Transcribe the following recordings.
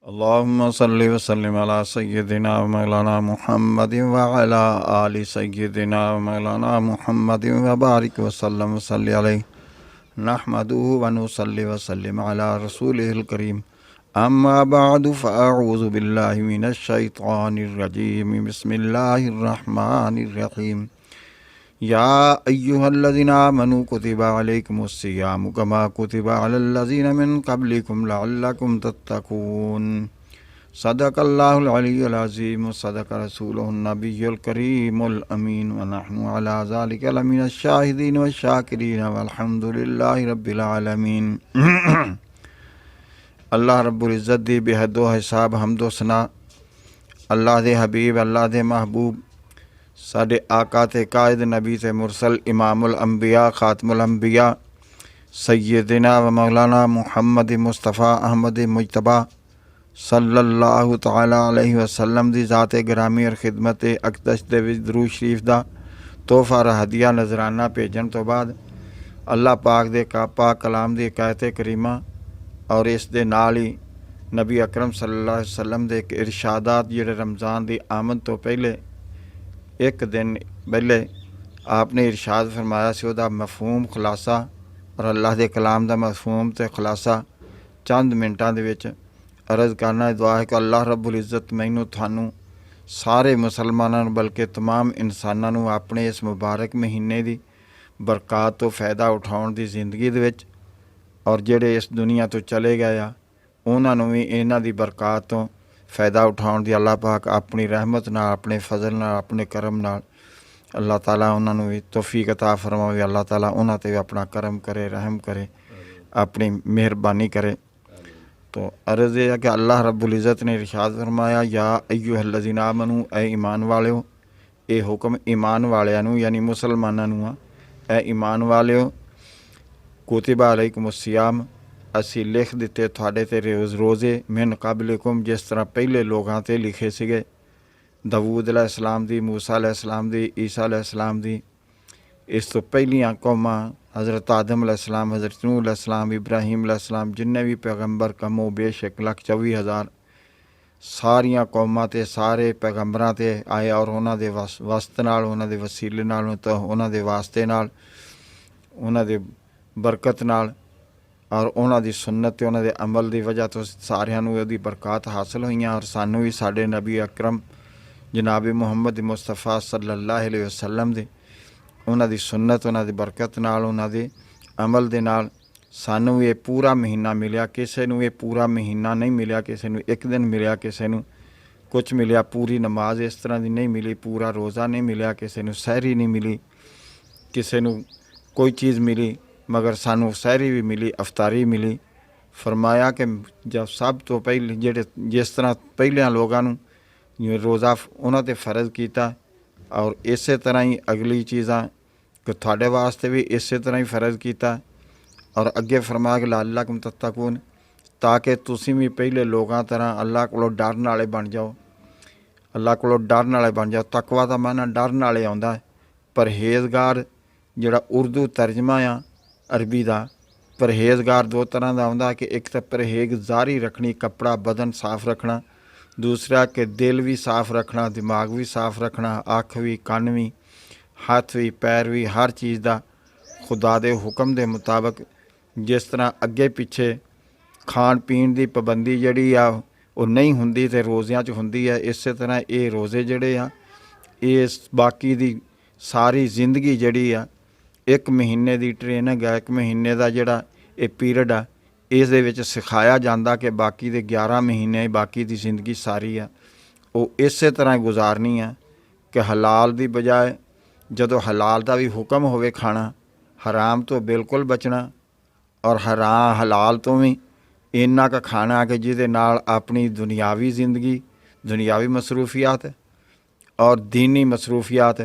अल्लाहुम्मा सल्लि व सल्लिम अला सय्यिदिना व मौलाना मुहम्मदिन व अला आलि सय्यिदिना व मौलाना मुहम्मदिन व बारिक व सल्लम व सल्लि अलैहि नहमदुहु व नुसल्लि व सल्लिम अला रसूलिहिल करीम अम्मा बअदु फ़अऊज़ु बिल्लाहि मिनश शैतानिर रजीम बिस्मिल्लाहिर रहमानिर रहीम या अय्युहल्लज़ीना आमनू कुतिबा अलैकुमुस्सियामु कमा कुतिबा अलल्लज़ीना मिन क़ब्लिकुम लअल्लकुम तत्तक़ून सदक़ल्लाहुल अलियुल अज़ीम सदक़ रसूलुहुन नबियुल करीमुल अमीन व नहनु अला ज़ालिका लमिनश शाहिदीन व शाकिरीन वल्हम्दुलिल्लाहि रब्बिल आलमीन। अल्लाह रब्बुल इज़्ज़त दी बेहदो हिसाब हमदो सना अल्लाह दे हबीब अल्लाह दे महबूब साडे आका ते कायद नबी ते मुरसल इमामुल अंबिया खातमुल अंबिया सैयदना व मौलाना मुहम्मद मुस्तफ़ा अहमद मुजतबा सल्लल्लाहु तआला अलैहि वसल्लम दी ज़ात गिरामी और खिदमत अक़दस दे विच दरूद शरीफ दा तोहफ़ा हदिया नजराना भेजण तो बाद अल्लाह पाक दे पाक कलाम दी आयत करीमा और इस दे नाल ही नबी अकरम सल्लल्लाहु अलैहि वसल्लम दे इरशादात जिहड़े रमज़ान दी आमद तो पहले एक दिन पहले आपने इरशाद फरमाया सी उहदा मफहूम खुलासा और अल्लाह के कलाम का मफहूम तो खुलासा चंद मिनटां दे विच अर्ज़ करना दुआ है कि अल्लाह रब्बुल इज़्ज़त मैनू थानू सारे मुसलमानों बल्कि तमाम इंसानों अपने इस मुबारक महीने की बरकत तो फ़ायदा उठाउण दी जिंदगी दे विच और जिहड़े इस दुनिया तो चले गए आ उन्होंने भी इन्हां दी बरकत तो फ़ायदा उठाउण दी अल्लाह पाक अपनी रहमत नाल अपने फजल नाल अपने करम नाल अल्लाह ताला उन्होंने भी तौफीक अता फरमावे। अल्लाह ताला उन्हां ते भी अपना करम करे रहम करे अपनी मेहरबानी करे। तो अर्ज़ है कि अल्लाह रब्बुल इज़्ज़त ने इरशाद फरमाया या अय्युहल्लज़ीना आमनू ए ईमान वालिओ ये हुक्म ईमान वालियां नूं यानी मुसलमानां नूं आ ए ईमान वालिओ कुतिबा अलैकुमुस्सियाम असी लिख दिते तुहाडे ते रोज़े मिन क़ब्लिकुम जिस तरह पहले लोगों ते लिखे सीगे दाऊद अलैहिस्सलाम दी मूसा अलैहिस्सलाम दी ईसा अलैहिस्सलाम दी इस तो पहलियां कौमां हज़रत आदम अलैहिस्सलाम हज़रत नूह अलैहिस्सलाम इब्राहीम अलैहिस्सलाम जिन्ने भी पैगंबर कमो बेशक 1,24,000 सारियां कौमां ते सारे पैगंबरां ते आए और उन्हां दे वस्त नाल उन्हां दे वसीले नाल तो उन्हां दे वास्ते नाल उन्हां दे बरकत नाल और उन्हां दी सुन्नत ते उन्हां दे अमल दी वजह तो सारियां नूं उहदी बरकत हासिल होईयां और सानू भी साडे नबी अकरम जनाब मुहम्मद मुस्तफ़ा सल्लल्लाहु अलैहि वसल्लम दे उन्हां दी सुन्नत उन्हां दी बरकत नाल उन्हां दे अमल दे नाल सानू ये पूरा महीना मिलिया। किसी नूं ये पूरा महीना नहीं मिलिया, किसी नूं एक दिन मिलिया, किसी नूं कुछ मिलिया, पूरी नमाज इस तरह दी नहीं मिली, पूरा रोज़ा नहीं मिलिया, किसी नूं सहरी नहीं मिली, किसी नूं कोई चीज़ मिली मगर सानू सहरी भी मिली अफतारी मिली। फरमाया कि जब सब तो पहले जेड़े जिस तरह पहलियां लोगों नूं रोज़ा उन्हां ते फ़र्ज़ कीता और इस तरह ही अगली चीज़ां कि तुहाडे वास्ते भी इस तरह ही फ़र्ज़ किया और अगे फरमाया कि लअल्लकुम तत्तकून ताकि तुसीं भी पहले लोगों तरह अल्लाह कोलों डरन वाले बन जाओ, अल्लाह कोलों डरन वाले बन जाओ। तकवा दा माना डरन वाले आउंदा है। परहेज़गार जिहड़ा उर्दू तर्जमा आ अरबी दा परहेज़गार दो तरह का आउंदा कि एक तो परहेज़गारी रखनी कपड़ा बदन साफ रखना, दूसरा कि दिल भी साफ रखना, दिमाग भी साफ रखना, अख भी कन भी हथ भी पैर भी हर चीज़ का खुदा दे हुक्म दे मुताबिक जिस तरह अगे पिछे खाण पीण की पाबंदी जिहड़ी आ वो नहीं हुंदी ते रोज़ियां च हुंदी है, इस तरह ये रोज़े जिहड़े आ इस बाकी दी सारी जिंदगी जिहड़ी आ एक महीने की ट्रेनिंग है, एक महीने का जिहड़ा ये पीरियड आ इस दे विच सिखाया जाता कि बाकी दे 11 महीने बाकी दी जिंदगी सारी आ वो इस तरह गुजारनी है कि हलाल दी बजाय जदों हलाल का भी हुक्म होवे खाना हराम तो बिल्कुल बचना और हलाल तो भी इन्ना का खाना कि जिहदे नाल अपनी दुनियावी जिंदगी दुनियावी मसरूफियात और दीनी मसरूफियात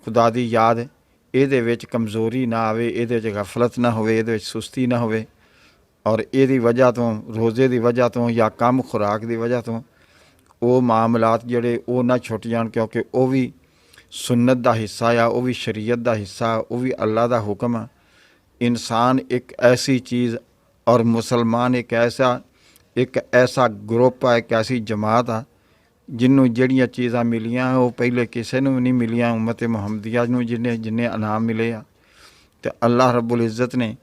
खुदा दी याद इहदे विच कमज़ोरी ना आवे, इहदे विच गफलत ना होवे, इहदे विच सुस्ती ना होवे और इहदी वजह तो रोज़े की वजह तो या कम खुराक की वजह तो वो मामलात जिहड़े वो ना छुट जाण क्योंकि वो भी सुन्नत का हिस्सा आ, वो भी शरीयत का हिस्सा, वो भी अल्लाह का हुक्म आ। इंसान एक ऐसी चीज़ और मुसलमान एक ऐसा ਇੱਕ ਐਸਾ ਗਰੁੱਪ ਆ, ਇੱਕ ਐਸੀ ਜਮਾਤ ਆ ਜਿਹਨੂੰ ਜਿਹੜੀਆਂ ਚੀਜ਼ਾਂ ਮਿਲੀਆਂ ਉਹ ਪਹਿਲੇ ਕਿਸੇ ਨੂੰ ਵੀ ਨਹੀਂ ਮਿਲੀਆਂ। ਉਮਤ ਮੁਹੰਮਦੀਆ ਨੂੰ ਜਿੰਨੇ ਜਿੰਨੇ ਇਨਾਮ ਮਿਲੇ ਆ, ਅਤੇ ਅੱਲਾਹ ਰੱਬੁਲ ਇੱਜ਼ਤ ਨੇ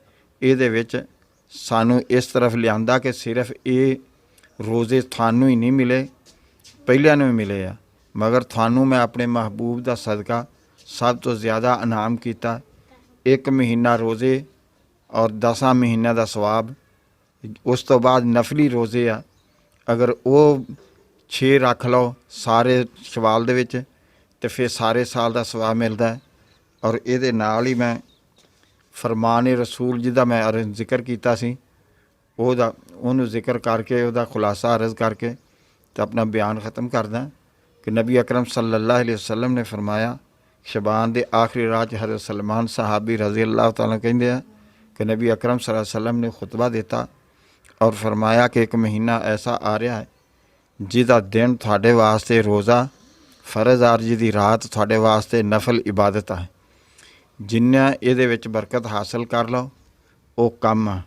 ਇਹਦੇ ਵਿੱਚ ਸਾਨੂੰ ਇਸ ਤਰਫ ਲਿਆਂਦਾ ਕਿ ਸਿਰਫ ਇਹ ਰੋਜ਼ੇ ਤੁਹਾਨੂੰ ਹੀ ਨਹੀਂ ਮਿਲੇ, ਪਹਿਲਿਆਂ ਨੂੰ ਵੀ ਮਿਲੇ ਆ, ਮਗਰ ਤੁਹਾਨੂੰ ਮੈਂ ਆਪਣੇ ਮਹਿਬੂਬ ਦਾ ਸਦਕਾ ਸਭ ਤੋਂ ਜ਼ਿਆਦਾ ਇਨਾਮ ਕੀਤਾ। 1 ਮਹੀਨਾ ਰੋਜ਼ੇ ਔਰ 10 ਮਹੀਨਿਆਂ ਦਾ ਸਵਾਬ। ਉਸ ਤੋਂ ਬਾਅਦ ਨਫਲੀ ਰੋਜ਼ੇ ਆ, ਅਗਰ ਉਹ 6 ਰੱਖ ਲਓ ਸਾਰੇ ਸ਼ਵਾਲ ਦੇ ਵਿੱਚ, ਅਤੇ ਫਿਰ ਸਾਰੇ ਸਾਲ ਦਾ ਸਵਾਬ ਮਿਲਦਾ ਹੈ। ਔਰ ਇਹਦੇ ਨਾਲ ਹੀ ਮੈਂ ਫਰਮਾਨ ਰਸੂਲ ਜਿਹਦਾ ਮੈਂ ਜ਼ਿਕਰ ਕੀਤਾ ਸੀ, ਉਹਨੂੰ ਜ਼ਿਕਰ ਕਰਕੇ ਉਹਦਾ ਖੁਲਾਸਾ ਅਰਜ਼ ਕਰਕੇ ਅਤੇ ਆਪਣਾ ਬਿਆਨ ਖ਼ਤਮ ਕਰਦਾ ਕਿ ਨਬੀ ਅਕਰਮ ਸੱਲੱਲਾਹੁ ਅਲੈहि ਵਸੱਲਮ ਨੇ ਫਰਮਾਇਆ, ਸ਼ਬਾਨ ਦੇ ਆਖਰੀ ਰਾਤ 'ਚ ਹਜ਼ਰਤ ਸਲਮਾਨ ਸਾਹਾਬੀ ਰਜ਼ੀ ਅੱਲਾਹ ਤਾਲਾ ਕਹਿੰਦੇ ਆ ਕਿ ਨਬੀ ਅਕਰਮ ਸੱਲੱਲਾਹੁ ਅਲੈहि ਵਸੱਲਮ ਨੇ ਖੁਤਬਾ ਦਿੱਤਾ ਔਰ ਫਰਮਾਇਆ ਕਿ 1 ਮਹੀਨਾ ਐਸਾ ਆ ਰਿਹਾ ਹੈ ਜਿਹਦਾ ਦਿਨ ਤੁਹਾਡੇ ਵਾਸਤੇ ਰੋਜ਼ਾ ਫਰਜ਼ ਔਰ ਜਿਹਦੀ ਰਾਤ ਤੁਹਾਡੇ ਵਾਸਤੇ ਨਫਲ ਇਬਾਦਤ ਹੈ। ਜਿੰਨਾ ਇਹਦੇ ਵਿੱਚ ਬਰਕਤ ਹਾਸਲ ਕਰ ਲਓ ਉਹ ਕੰਮ ਆ।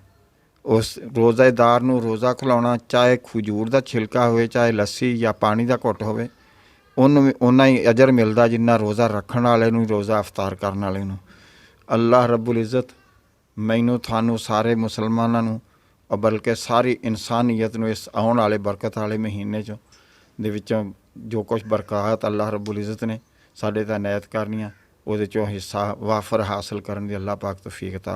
ਉਸ ਰੋਜ਼ਾਦਾਰ ਨੂੰ ਰੋਜ਼ਾ ਖਿਲਾਉਣਾ, ਚਾਹੇ ਖਜੂਰ ਦਾ ਛਿਲਕਾ ਹੋਵੇ, ਚਾਹੇ ਲੱਸੀ ਜਾਂ ਪਾਣੀ ਦਾ ਘੁੱਟ ਹੋਵੇ, ਉਹਨੂੰ ਵੀ ਓਨਾ ਹੀ ਅਜਰ ਮਿਲਦਾ ਜਿੰਨਾ ਰੋਜ਼ਾ ਰੱਖਣ ਵਾਲੇ ਨੂੰ, ਰੋਜ਼ਾ ਇਫਤਾਰ ਕਰਨ ਵਾਲੇ ਨੂੰ। ਅੱਲਾਹ ਰੱਬੁਲ ਇੱਜ਼ਤ ਮੈਨੂੰ, ਤੁਹਾਨੂੰ, ਸਾਰੇ ਮੁਸਲਮਾਨਾਂ ਨੂੰ, ਬਲਕਿ ਸਾਰੀ ਇਨਸਾਨੀਅਤ ਨੂੰ ਇਸ ਆਉਣ ਵਾਲੇ ਬਰਕਤ ਵਾਲੇ ਮਹੀਨੇ 'ਚੋਂ ਦੇ ਵਿੱਚੋਂ ਜੋ ਕੁਛ ਬਰਕਤ ਅੱਲਾਹ ਰੱਬੁਲ ਇੱਜ਼ਤ ਨੇ ਸਾਡੇ ਤਾਂ ਨਾਇਤ ਕਰਨੀਆਂ, ਉਹਦੇ 'ਚੋਂ ਹਿੱਸਾ ਵਾਫਰ ਹਾਸਲ ਕਰਨ ਦੀ ਅੱਲਾਹ ਪਾਕ ਤੌਫੀਕ ਅਤਾ